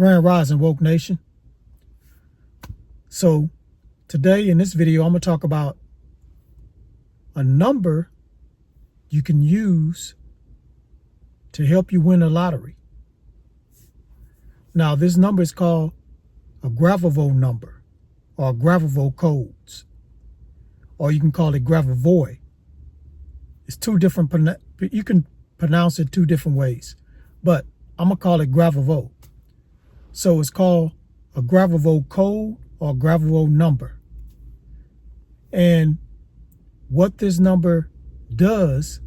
Grand Rising Woke Nation. So today in this video, I'm going to talk about a number you can use to help you win the lottery. Now, this number is called a Gravovo number or Gravovo codes, or you can call it Gravovoy. It's two different, you can pronounce it two different ways, but I'm going to call it Gravovo. So it's called a Gravovo code or Gravovo number. And what this number does,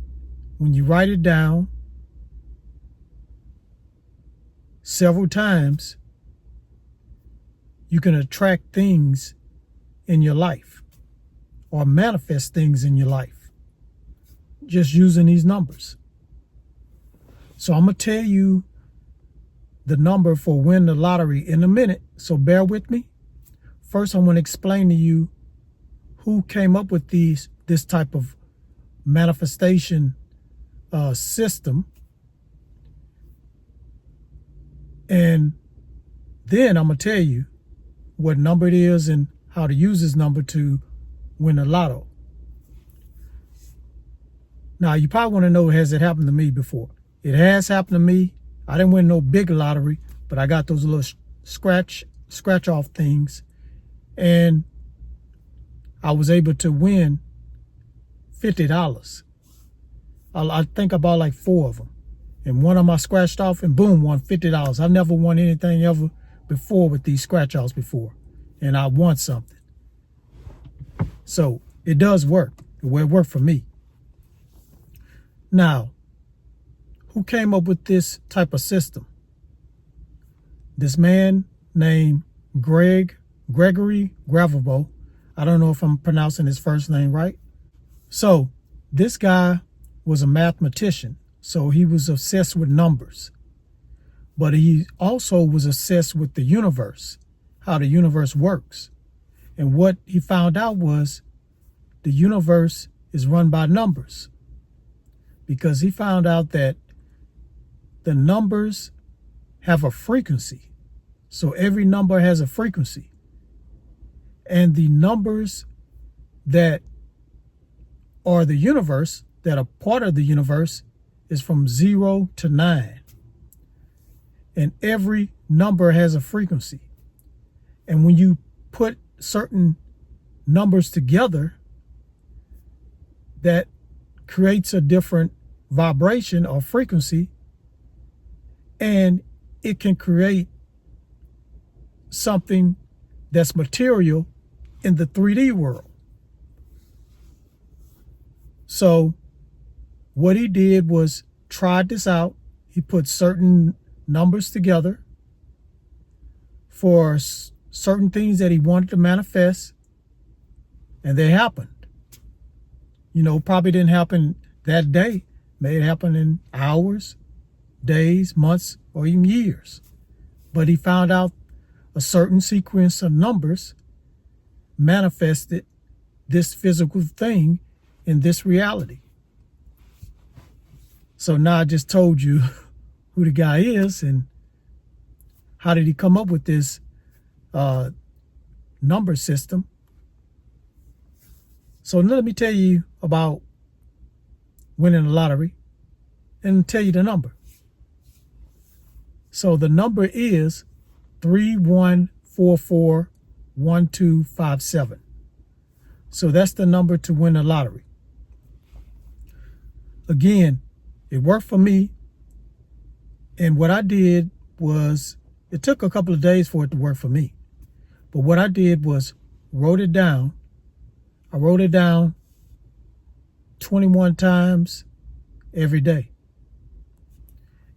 when you write it down several times, you can attract things in your life or manifest things in your life just using these numbers. So I'm going to tell you the number for win the lottery in a minute, so bear with me. First, I'm going to explain to you who came up with this type of manifestation system. And then I'm going to tell you what number it is and how to use this number to win the lotto. Now, you probably want to know, has it happened to me before? It has happened to me. I didn't win no big lottery, but I got those little scratch off things, and I was able to win $50. I think I bought like 4 of them, and one of them I scratched off, and boom, won $50. I never won anything ever before with these scratch offs before, and I won something. So it does work. Well, it worked for me. Now, who came up with this type of system? This man named Gregory Gravovo. I don't know if I'm pronouncing his first name right. So this guy was a mathematician, so he was obsessed with numbers. But he also was obsessed with the universe, how the universe works. And what he found out was the universe is run by numbers, because he found out that the numbers have a frequency. So every number has a frequency. And the numbers that are the universe, that are part of the universe, is from 0 to 9. And every number has a frequency. And when you put certain numbers together, that creates a different vibration or frequency, and it can create something that's material in the 3D world. So what he did was tried this out. He put certain numbers together for certain things that he wanted to manifest, and they happened. You know, probably didn't happen that day. May it happen in hours, days, months, or even years. But he found out a certain sequence of numbers manifested this physical thing in this reality. So now I just told you who the guy is and how did he come up with this number system. So let me tell you about winning the lottery and tell you the number. So the number is 31441257. So that's the number to win the lottery. Again, it worked for me. And what I did was, it took a couple of days for it to work for me. But what I did was wrote it down. I wrote it down 21 times every day.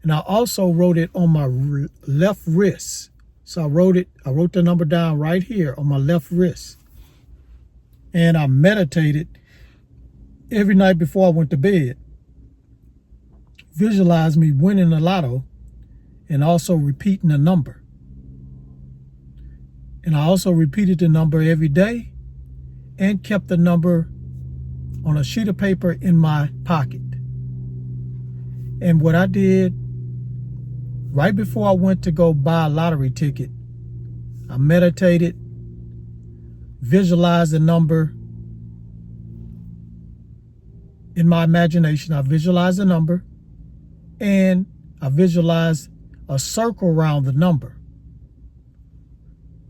And I also wrote it on my left wrist. So I wrote the number down right here on my left wrist. And I meditated every night before I went to bed. Visualize me winning the lotto and also repeating the number. And I also repeated the number every day and kept the number on a sheet of paper in my pocket. And what I did right before I went to go buy a lottery ticket, I meditated, visualized the number in my imagination. I visualized the number, and I visualized a circle around the number.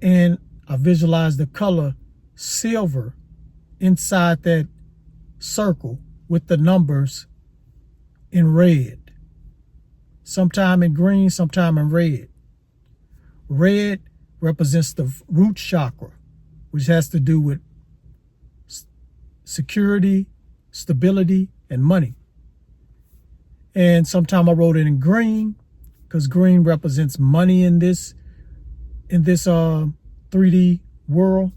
And I visualized the color silver inside that circle with the numbers in red. Sometime in green, sometime in red. Red represents the root chakra, which has to do with security, stability, and money. And sometime I wrote it in green because green represents money in this 3D world.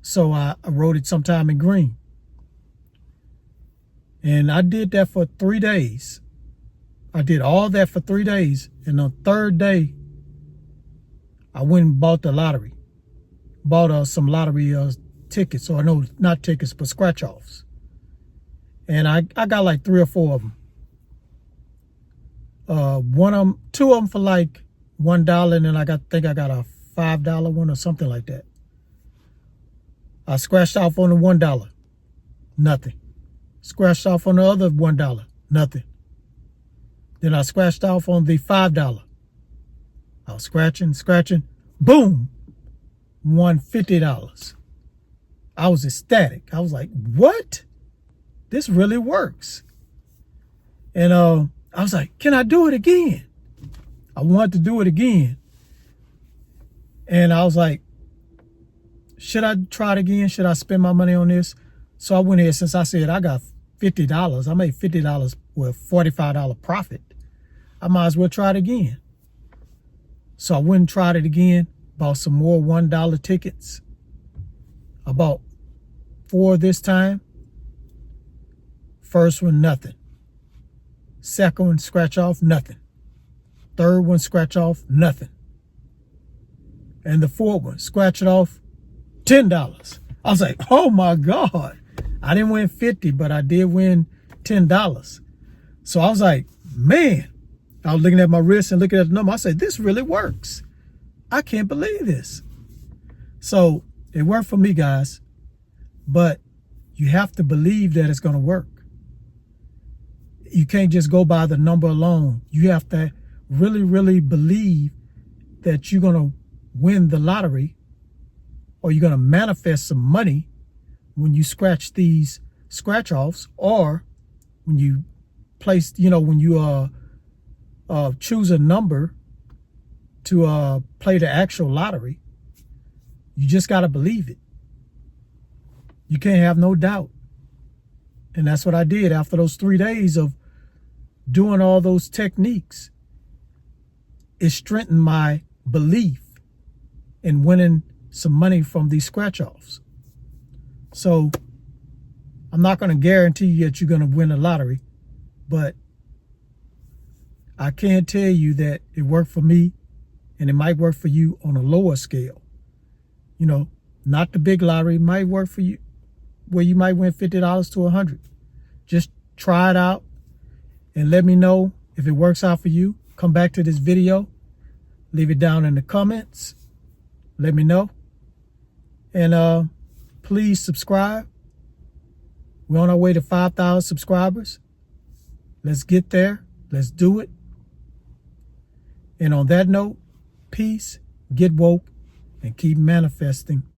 So I wrote it sometime in green. And I did that for 3 days. I did all that for 3 days. And on the third day, I went and bought the lottery. Bought some lottery tickets, or no, not tickets, but scratch-offs. And I got like 3 or 4 of them. Two of them for like $1, and then I think I got a $5 one or something like that. I scratched off on the $1, nothing. Scratched off on the other $1, nothing. Then I scratched off on the $5. I was scratching, boom, won $50. I was ecstatic. I was like, what? This really works. And I was like, can I do it again? I wanted to do it again. And I was like, should I try it again? Should I spend my money on this? So I went ahead, since I said I got $50, I made $50 with $45 profit. I might as well try it again. So I went and tried it again, bought some more $1 tickets. I bought 4 this time. First one, nothing. Second one, scratch off, nothing. Third one, scratch off, nothing. And the fourth one, scratch it off, $10. I was like, oh my God. I didn't win 50, but I did win $10. So I was like, man, I was looking at my wrist and looking at the number. I said, this really works. I can't believe this. So it worked for me, guys, but you have to believe that it's going to work. You can't just go by the number alone. You have to really, really believe that you're going to win the lottery, or you're going to manifest some money when you scratch these scratch offs, or when you place, when you choose a number to play the actual lottery. You just got to believe it. You can't have no doubt. And that's what I did after those 3 days of doing all those techniques. It strengthened my belief in winning some money from these scratch-offs. So I'm not going to guarantee you that you're going to win the lottery, but I can tell you that it worked for me, and it might work for you on a lower scale. Not the big lottery. It might work for you where you might win $50 to $100. Just try it out and let me know if it works out for you. Come back to this video. Leave it down in the comments. Let me know. And please subscribe. We're on our way to 5,000 subscribers. Let's get there. Let's do it. And on that note, peace, get woke, and keep manifesting